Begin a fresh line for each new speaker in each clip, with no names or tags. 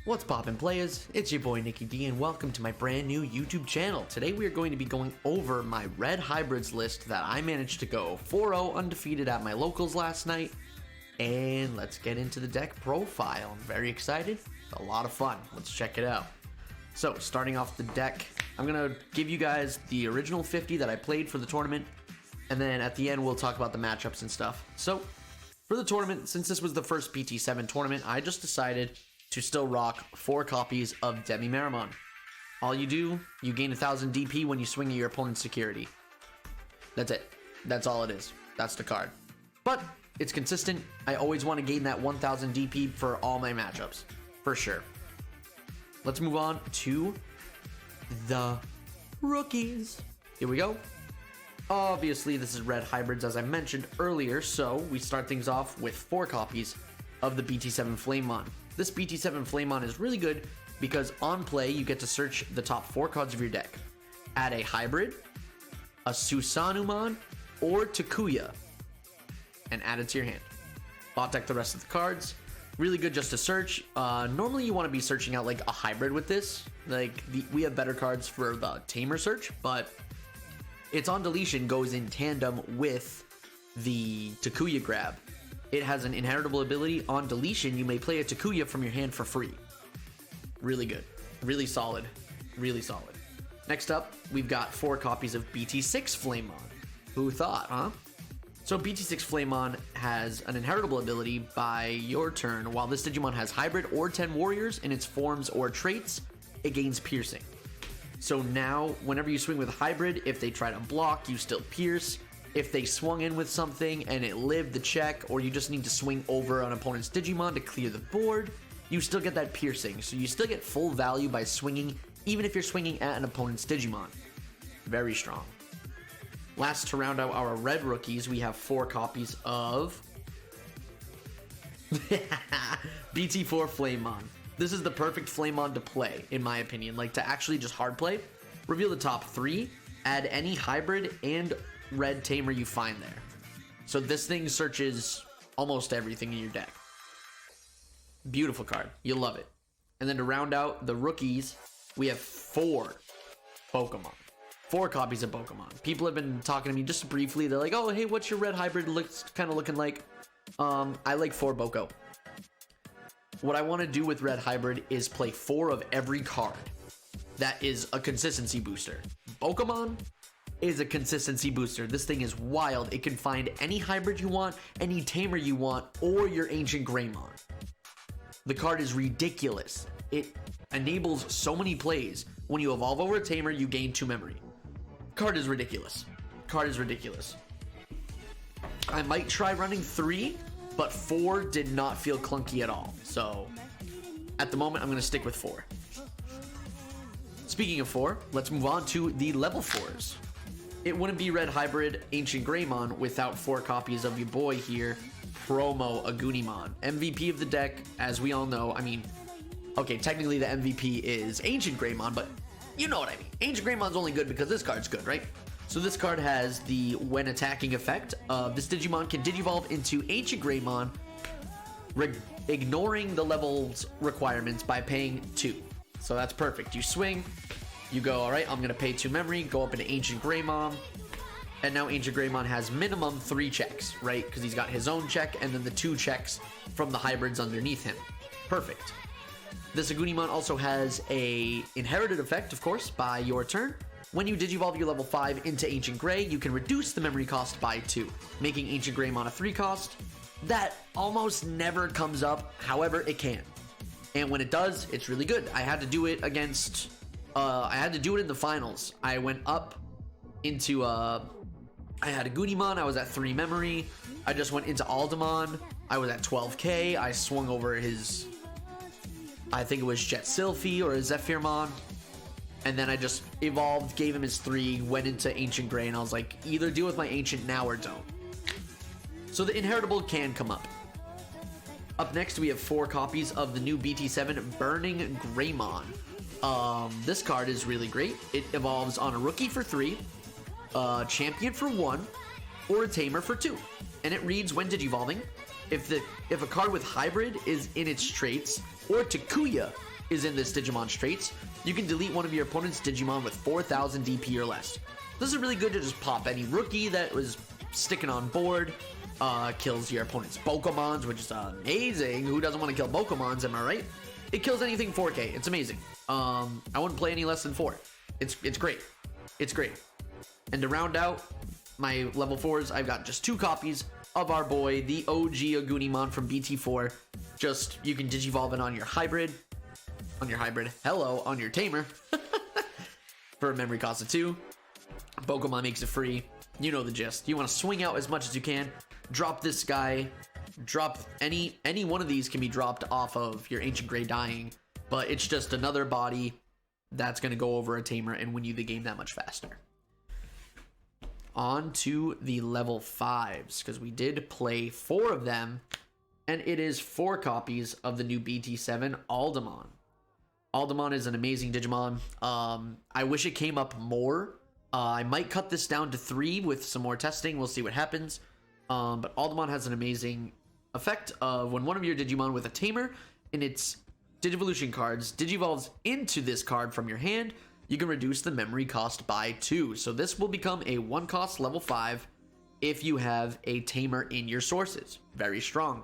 What's poppin' players? It's your boy Nicky D and welcome to my brand new YouTube channel. Today we are going to be going over my red hybrids list that I managed to go 4-0 undefeated at my locals last night. And let's get into the deck profile. I'm very excited. It's a lot of fun. Let's check it out. So starting off the deck, I'm going to give you guys the original 50 that I played for the tournament. And then at the end we'll talk about the matchups and stuff. So for the tournament, since this was the first BT7 tournament, I just decided to still rock 4 copies of Digimon. All you do, you gain 1000 DP when you swing at your opponent's security. That's it. That's all it is. That's the card. But it's consistent. I always want to gain that 1000 DP for all my matchups. For sure. Let's move on to the rookies. Here we go. Obviously, this is red hybrids as I mentioned earlier, so we start things off with 4 copies of the BT7 Flamemon. This BT7 Flamemon is really good because on play you get to search the top 4 cards of your deck. Add a hybrid, a Susanumon, or Takuya, and add it to your hand. Bot deck the rest of the cards. Really good just to search. Normally you want to be searching out like a hybrid with this. We have better cards for the Tamer search, but its on deletion goes in tandem with the Takuya grab. It has an inheritable ability. On deletion, you may play a Takuya from your hand for free. Really good. Really solid. Really solid. Next up, we've got 4 copies of BT6 Flamemon. Who thought, huh? So BT6 Flamemon has an inheritable ability by your turn. While this Digimon has hybrid or 10 warriors in its forms or traits, it gains piercing. So now, whenever you swing with hybrid, if they try to block, you still pierce. If they swung in with something and it lived the check, or you just need to swing over an opponent's Digimon to clear the board, you still get that piercing. So you still get full value by swinging, even if you're swinging at an opponent's Digimon. Very strong. Last, to round out our red rookies, we have 4 copies of BT4 Flamemon. This is the perfect Flamemon to play, in my opinion. Like, to actually just hard play, reveal the top 3, add any hybrid and red Tamer you find there. So this thing searches almost everything in your deck. Beautiful card. You'll love it. And then to round out the rookies, we have 4 Pokemon. 4 copies of Pokemon. People have been talking to me just briefly. They're like, oh, hey, what's your red hybrid looking like? I like 4 Boko. What I want to do with red hybrid is play 4 of every card that is a consistency booster. Pokemon is a consistency booster. This thing is wild. It can find any hybrid you want, any Tamer you want, or your Ancient Greymon. The card is ridiculous. It enables so many plays. When you evolve over a Tamer, you gain 2 memory. Card is ridiculous. Card is ridiculous. I might try running 3, but 4 did not feel clunky at all. So at the moment, I'm going to stick with 4. Speaking of 4, let's move on to the level 4s. It wouldn't be red hybrid Ancient Greymon without 4 copies of your boy here, Promo Agunimon. MVP of the deck, as we all know. I mean, okay, technically the MVP is Ancient Greymon, but you know what I mean. Ancient Greymon's only good because this card's good, right? So this card has the when attacking effect of this Digimon can digivolve into Ancient Greymon, ignoring the level's requirements by paying 2. So that's perfect. You swing, you go, all right, I'm going to pay 2 memory, go up into Ancient Greymon, and now Ancient Greymon has minimum 3 checks, right? Because he's got his own check and then the 2 checks from the hybrids underneath him. Perfect. This Agunimon also has a inherited effect, of course, by your turn. When you digivolve your level 5 into Ancient Grey, you can reduce the memory cost by 2, making Ancient Greymon a 3 cost. That almost never comes up, however, it can. And when it does, it's really good. I had to do it against... I had to do it in the finals. I went up into... I had a Agunimon, I was at 3 memory. I just went into Aldemon, I was at 12k. I swung over his... I think it was Jet Sylphie or his Zephyrmon. And then I just evolved, gave him his 3, went into Ancient Grey, and I was like, either deal with my Ancient now or don't. So the inheritable can come up. Up next, we have 4 copies of the new BT7 Burning Greymon. This card is really great. It evolves on a rookie for 3, a champion for 1, or a Tamer for 2. And it reads when digivolving, if a card with hybrid is in its traits, or Takuya is in this Digimon traits. You can delete one of your opponent's Digimon with 4,000 DP or less. This is really good to just pop any rookie that was sticking on board. Kills your opponent's Pokemons, which is amazing. Who doesn't want to kill Pokemons, am I right? It kills anything 4K. It's amazing. I wouldn't play any less than 4. It's great. It's great. And to round out my level 4s, I've got just 2 copies of our boy, the OG Agunimon from BT4. Just, you can digivolve it on your hybrid. On your Tamer. For a memory cost of 2. Pokemon makes it free. You know the gist. You want to swing out as much as you can. Drop this guy. Drop any one of these can be dropped off of your Ancient Grey Dying. But it's just another body that's going to go over a Tamer and win you the game that much faster. On to the level 5s, because we did play 4 of them, and it is 4 copies of the new BT7 Aldemon. Aldemon is an amazing Digimon. I wish it came up more. I might cut this down to 3 with some more testing. We'll see what happens. But Aldemon has an amazing effect of when one of your Digimon with a Tamer in its Digivolution cards digivolves into this card from your hand, you can reduce the memory cost by 2. So this will become a 1 cost level 5 if you have a Tamer in your sources. Very strong.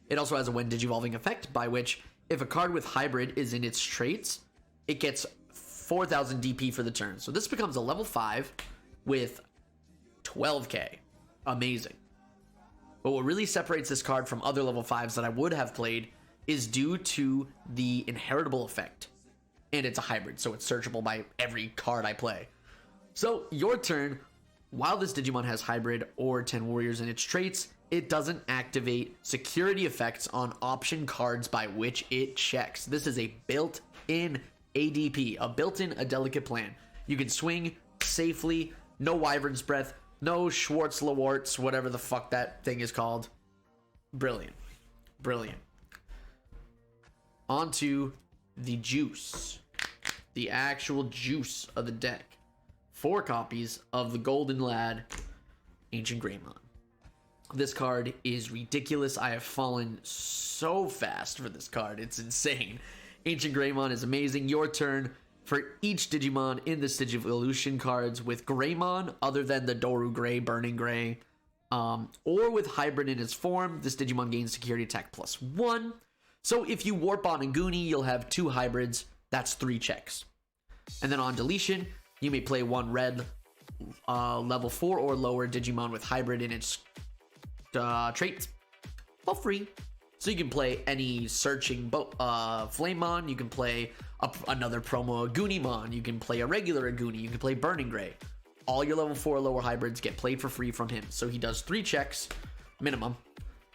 It also has a when digivolving effect, by which if a card with hybrid is in its traits, it gets 4,000 DP for the turn. So this becomes a level 5 with 12k. Amazing. But what really separates this card from other level 5s that I would have played is due to the inheritable effect. And it's a hybrid, so it's searchable by every card I play. So your turn, while this Digimon has hybrid or 10 warriors in its traits, it doesn't activate security effects on option cards by which it checks. This is a built-in ADP, a built-in a delicate plan. You can swing safely, no Wyvern's Breath, no Schwartz-Lawartz, whatever the fuck that thing is called. Brilliant. Brilliant. On to the juice. The actual juice of the deck. 4 copies of the Golden Lad, Ancient Greymon. This card is ridiculous. I have fallen so fast for this card. It's insane. Ancient Greymon is amazing. Your turn. For each Digimon in this Digivolution cards with Greymon, other than the Doru Gray, Burning Gray, or with hybrid in its form, this Digimon gains security attack +1. So if you warp on a Goonie, you'll have 2 hybrids. That's 3 checks. And then on deletion, you may play 1 red level 4 or lower Digimon with hybrid in its traits for free. So you can play any searching Flamemon, you can play another promo Agunimon, you can play a regular Aguni, you can play Burning Gray. All your level 4 lower hybrids get played for free from him. So he does 3 checks minimum,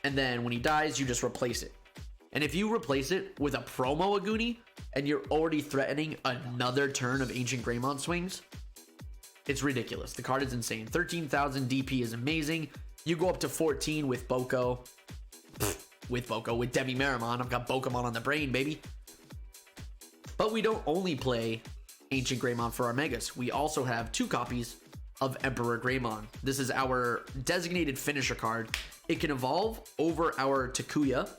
and then when he dies, you just replace it. And if you replace it with a promo Aguni, and you're already threatening another turn of Ancient Greymon swings, it's ridiculous. The card is insane. 13,000 DP is amazing. You go up to 14 with Boko. With Debbie Marimon. I've got Pokemon on the brain, baby. But we don't only play Ancient Greymon for our Megas. We also have 2 copies of Emperor Greymon. This is our designated finisher card. It can evolve over our Takuya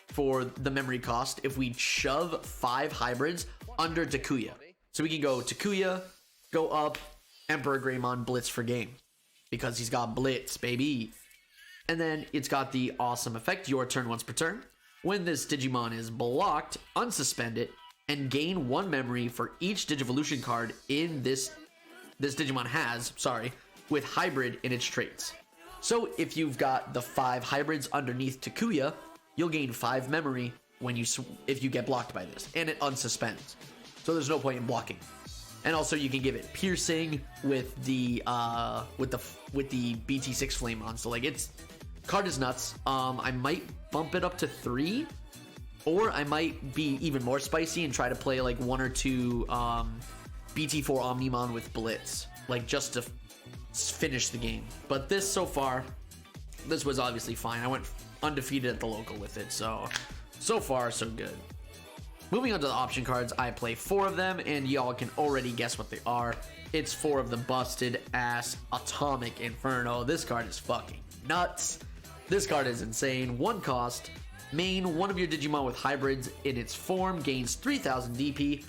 for the memory cost if we shove 5 hybrids under Takuya. So we can go Takuya, go up, Emperor Greymon, Blitz for game. Because he's got Blitz, baby. And then it's got the awesome effect, your turn once per turn. When this Digimon is blocked, unsuspend it, and gain 1 memory for each Digivolution card in this Digimon has, with hybrid in its traits. So if you've got the 5 hybrids underneath Takuya, you'll gain 5 memory if you get blocked by this, and it unsuspends. So there's no point in blocking. And also you can give it piercing with the BT6 Flamemon. So like card is nuts. I might bump it up to 3, or I might be even more spicy and try to play like 1 or 2 BT4 Omnimon with Blitz, like just to finish the game. But this so far, this was obviously fine. I went undefeated at the local with it, so far so good. Moving on to the option cards, I play 4 of them, and y'all can already guess what they are. It's 4 of the busted ass Atomic Inferno. This card is fucking nuts. This card is insane. 1 cost, Main, one of your Digimon with hybrids in its form gains 3000 DP,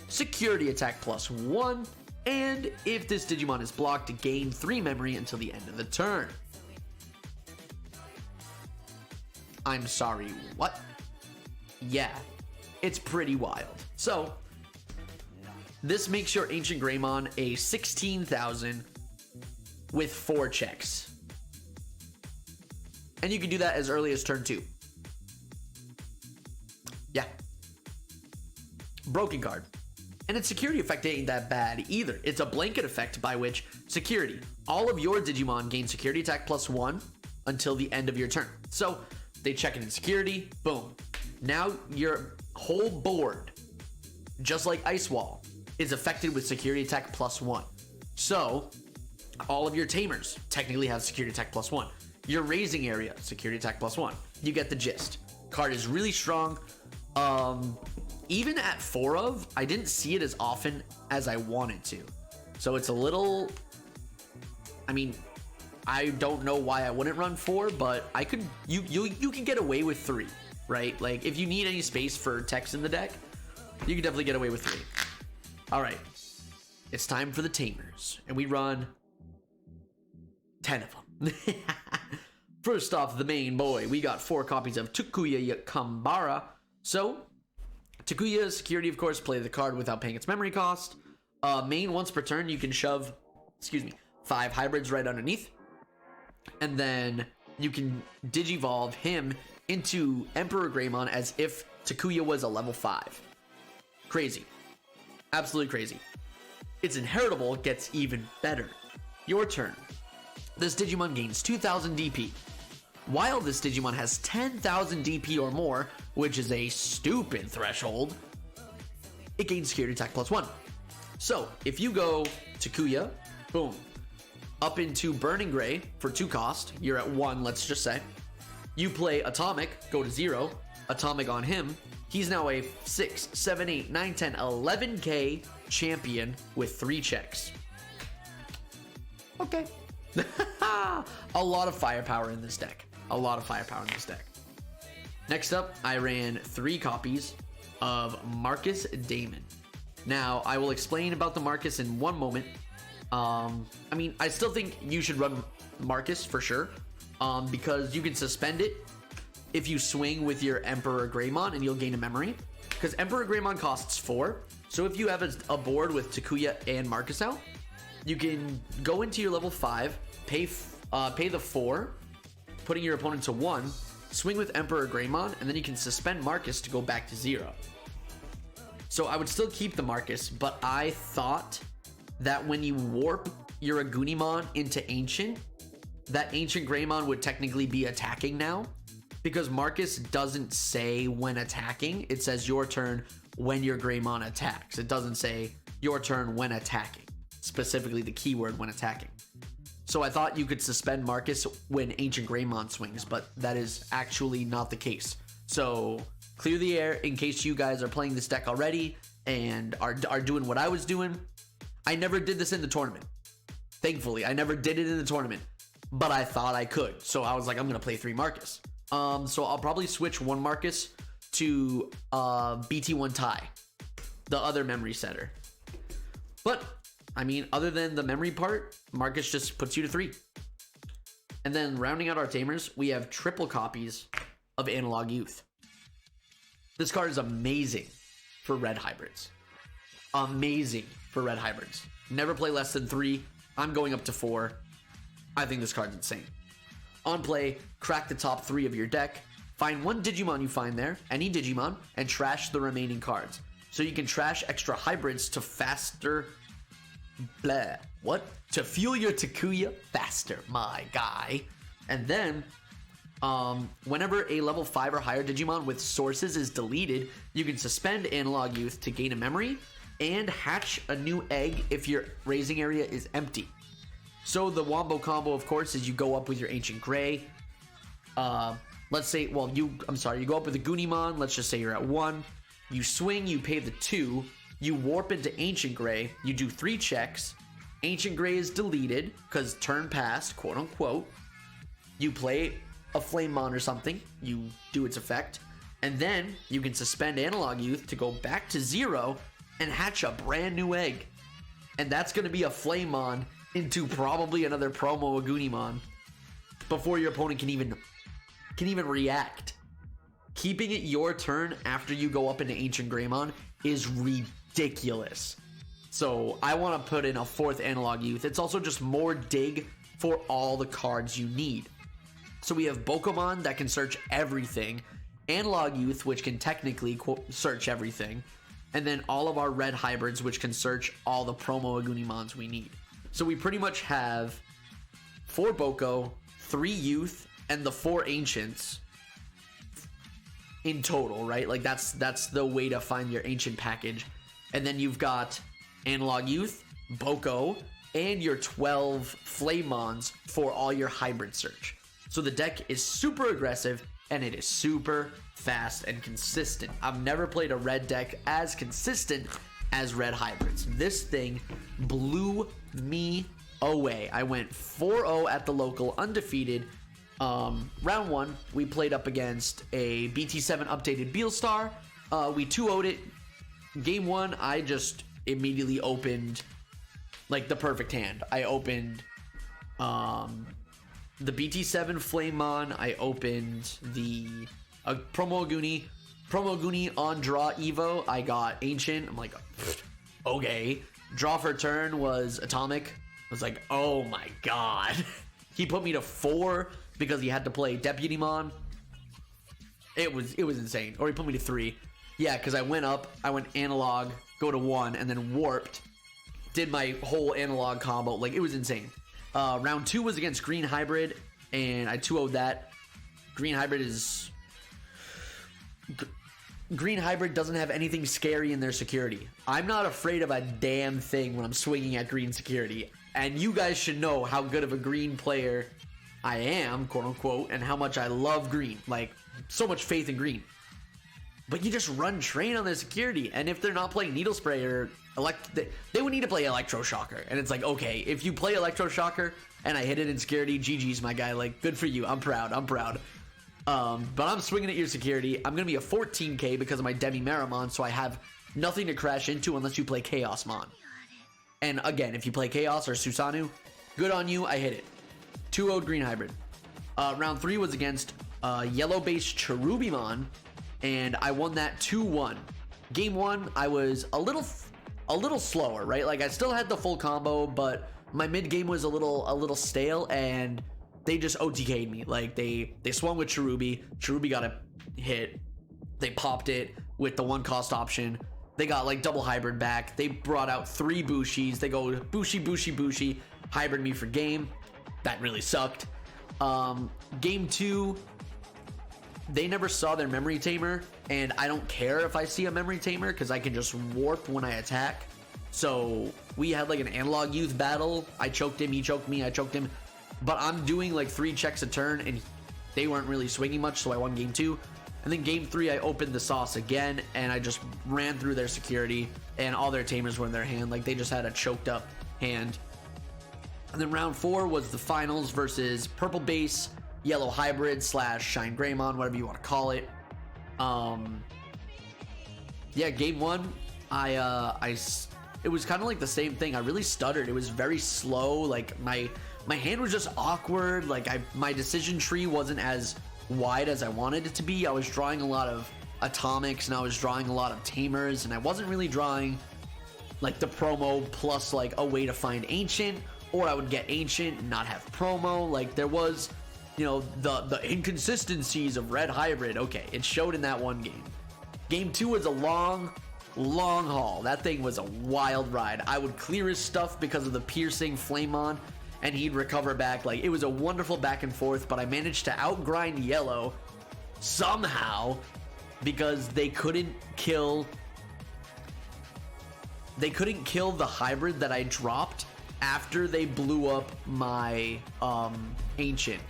security attack +1, and if this Digimon is blocked, gain 3 memory until the end of the turn. I'm sorry, what? Yeah, it's pretty wild. So, this makes your Ancient Greymon a 16,000 with 4 checks. And you can do that as early as turn 2. Yeah. Broken card. And its security effect ain't that bad either. It's a blanket effect by which security. All of your Digimon gain security attack +1 until the end of your turn. So, they check it in security, boom. Now your whole board, just like Ice Wall, is affected with security attack +1. So, all of your Tamers technically have security attack +1. Your raising area, security attack +1. You get the gist. Card is really strong. Even at 4 of, I didn't see it as often as I wanted to. So it's a little, I mean, I don't know why I wouldn't run 4, but I could, you can get away with 3, right? Like if you need any space for text in the deck, you can definitely get away with 3. All right, it's time for the Tamers, and we run 10 of them. First off, the main boy, we got 4 copies of Takuya Kambara. So, Takuya's security, of course, play the card without paying its memory cost. Main, once per turn, you can shove, 5 hybrids right underneath. And then you can Digivolve him into Emperor Greymon as if Takuya was a level 5. Crazy. Absolutely crazy. Its inheritable gets even better. Your turn. This Digimon gains 2000 DP. While this Digimon has 10,000 DP or more, which is a stupid threshold, it gains security attack +1. So, if you go Takuya, boom, up into Burning Gray for 2 cost, you're at 1, let's just say. You play Atomic, go to 0, Atomic on him, he's now a 6, 7, 8, 9, 10, 11k champion with 3 checks. Okay. A lot of firepower in this deck. A lot of firepower in this deck. Next up, I ran 3 copies of Marcus Damon. Now, I will explain about the Marcus in one moment. I mean, I still think you should run Marcus for sure, because you can suspend it if you swing with your Emperor Greymon and you'll gain a memory. Because Emperor Greymon costs 4, so if you have a board with Takuya and Marcus out, you can go into your level 5, pay the 4, putting your opponent to 1, swing with Emperor Greymon, and then you can suspend Marcus to go back to 0. So I would still keep the Marcus, but I thought that when you warp your Agunimon into Ancient, that Ancient Greymon would technically be attacking now, because Marcus doesn't say when attacking. It says your turn when your Greymon attacks. It doesn't say your turn when attacking, specifically the keyword when attacking. So I thought you could suspend Marcus when Ancient Greymon swings, but that is actually not the case. So clear the air in case you guys are playing this deck already and are doing what I was doing. I never did this in the tournament. Thankfully, I never did it in the tournament, but I thought I could. So I was like, I'm going to play 3 Marcus. So I'll probably switch 1 Marcus to BT1 tie, the other memory setter. But I mean, other than the memory part, Marcus just puts you to 3. And then rounding out our Tamers, we have triple copies of Analog Youth. This card is amazing for red hybrids. Amazing for red hybrids. Never play less than 3. I'm going up to 4. I think this card's insane. On play, crack the top 3 of your deck. Find 1 Digimon you find there, any Digimon, and trash the remaining cards. So you can trash extra hybrids to faster... to fuel your Takuya faster, my guy. And then, whenever a level 5 or higher Digimon with sources is deleted, you can suspend Analog Youth to gain a memory and hatch a new egg if your raising area is empty. So the wombo combo, of course, is you go up with your Ancient Gray. Let's say, you go up with a Gunimon. Let's just say you're at 1. You swing, you pay the 2. You warp into Ancient Gray. You do 3 checks. Ancient Gray is deleted because turn passed, quote unquote. You play a Flamemon or something, you do its effect, and then you can suspend Analog Youth to go back to 0 and hatch a brand new egg. And that's going to be a Flamemon into probably another promo Agunimon before your opponent can even react. Keeping it your turn after you go up into Ancient Greymon is ridiculous. So I want to put in a 4th Analog Youth. It's also just more dig for all the cards you need. So we have Bokomon that can search everything, Analog Youth, which can technically search everything, and then all of our red hybrids, which can search all the promo Agunimons we need. So we pretty much have 4 Boko, 3 Youth, and the 4 Ancients in total, right? Like that's the way to find your Ancient package. And then you've got Analog Youth, Boko, and your 12 Flamemons for all your hybrid search. So the deck is super aggressive and it is super fast and consistent. I've never played a red deck as consistent as red hybrids. This thing blew me away. I went 4-0 at the local, undefeated. Round 1, we played up against a BT7 updated Beelstar. We 2-0'd it. Game 1, I just immediately opened like the perfect hand. I opened the BT7 Flamemon. I opened the Promo Aguni on draw Evo. I got Ancient. I'm like, okay. Draw for turn was Atomic. I was like, oh my god. He put me to 4 because he had to play Deputymon. It was insane. Or he put me to 3. Yeah, because I went up, I went analog, go to 1, and then warped. Did my whole analog combo. Like, it was insane. Round 2 was against Green Hybrid, and I 2-0'd that. Green Hybrid doesn't have anything scary in their security. I'm not afraid of a damn thing when I'm swinging at green security. And you guys should know how good of a green player I am, quote unquote, and how much I love green. Like, so much faith in green. But you just run train on their security. And if they're not playing Needle Spray or they would need to play Electroshocker. And it's like, okay, if you play Electroshocker and I hit it in security, GG's, my guy. Like, good for you. I'm proud. But I'm swinging at your security. I'm going to be a 14k because of my Demi Maramon, so I have nothing to crash into unless you play Chaosmon. And again, if you play Chaos or Susanoo, good on you. I hit it. 2-0'd Green Hybrid. Round 3 was against yellow-based Cherubimon, and I won that 2-1. Game 1, I was a little slower, right? Like, I still had the full combo, but my mid game was a little stale, and they just OTK'd me. Like, they swung with Cherubi got a hit. They popped it with the 1 cost option. They got like double hybrid back. They brought out 3 Bushis. They go Bushi, hybrid me for game. That really sucked. Game 2, they never saw their memory tamer, and I don't care if I see a memory tamer because I can just warp when I attack. So we had like an analog youth battle. I choked him, he choked me, I choked him. But I'm doing like 3 checks a turn, and they weren't really swinging much, so I won game 2. And then game 3, I opened the sauce again, and I just ran through their security, and all their tamers were in their hand. Like, they just had a choked up hand. And then round 4 was the finals versus Purple Base, Yellow Hybrid / Shine Greymon, whatever you want to call it. Yeah, game 1, it was kind of like the same thing. I really stuttered. It was very slow. Like, my hand was just awkward. Like, my decision tree wasn't as wide as I wanted it to be. I was drawing a lot of atomics, and I was drawing a lot of tamers, and I wasn't really drawing like the promo plus like a way to find ancient, or I would get ancient and not have promo. Like, there was, you know, the inconsistencies of red hybrid. Okay, it showed in that one game. Game 2 was a long haul. That thing was a wild ride. I would clear his stuff because of the piercing Flamemon, and he'd recover back. Like, it was a wonderful back and forth, but I managed to outgrind yellow somehow because they couldn't kill the hybrid that I dropped after they blew up my ancient.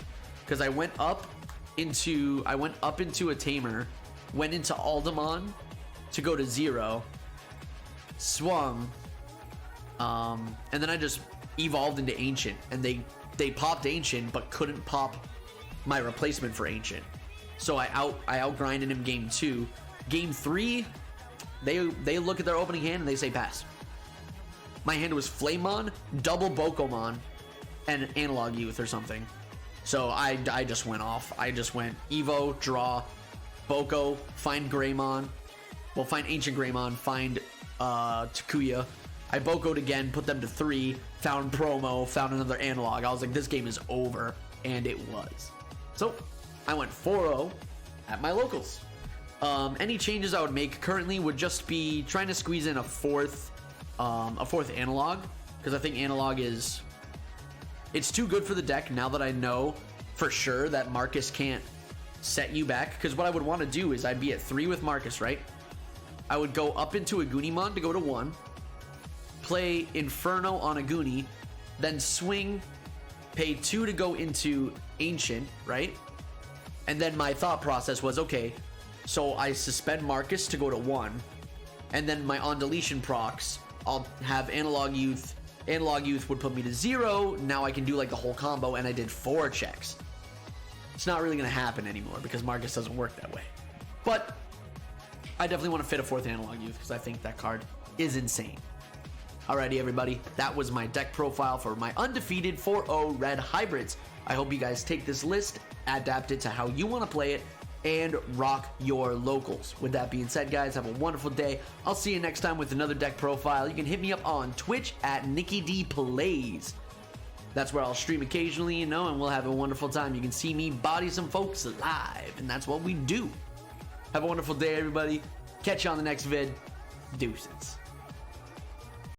Because I went up into a tamer, went into Aldemon to go to 0, swung, and then I just evolved into ancient, and they popped ancient but couldn't pop my replacement for Ancient. So I outgrinded him game 2. Game 3, they look at their opening hand and they say pass. My hand was Flamemon, double Bokomon, and Analog Youth or something. So I just went off. I just went Evo, draw, Boko, find Greymon. Well, find Ancient Greymon, find Takuya. I Boko'd again, put them to 3, found Promo, found another Analog. I was like, this game is over, and it was. So I went 4-0 at my locals. Any changes I would make currently would just be trying to squeeze in a fourth Analog, because I think Analog it's too good for the deck now that I know for sure that Marcus can't set you back. Because what I would want to do is I'd be at 3 with Marcus, right? I would go up into a Goonimon to go to 1, play Inferno on a Goonie, then swing, pay 2 to go into Ancient, right? And then my thought process was, okay, so I suspend Marcus to go to 1, and then my on deletion procs, I'll have Analog Youth. Analog Youth would put me to 0. Now I can do like the whole combo, and I did 4 checks. It's not really going to happen anymore because Marcus doesn't work that way. But I definitely want to fit a 4th Analog Youth because I think that card is insane. Alrighty, everybody. That was my deck profile for my undefeated 4-0 red hybrids. I hope you guys take this list, adapt it to how you want to play it, and rock your locals. With that being said, guys, have a wonderful day. I'll see you next time with another deck profile. You can hit me up on Twitch at NickyDPlays. That's where I'll stream occasionally, and we'll have a wonderful time. You can see me body some folks live, and that's what we do. Have a wonderful day, everybody. Catch you on the next vid. Deuces.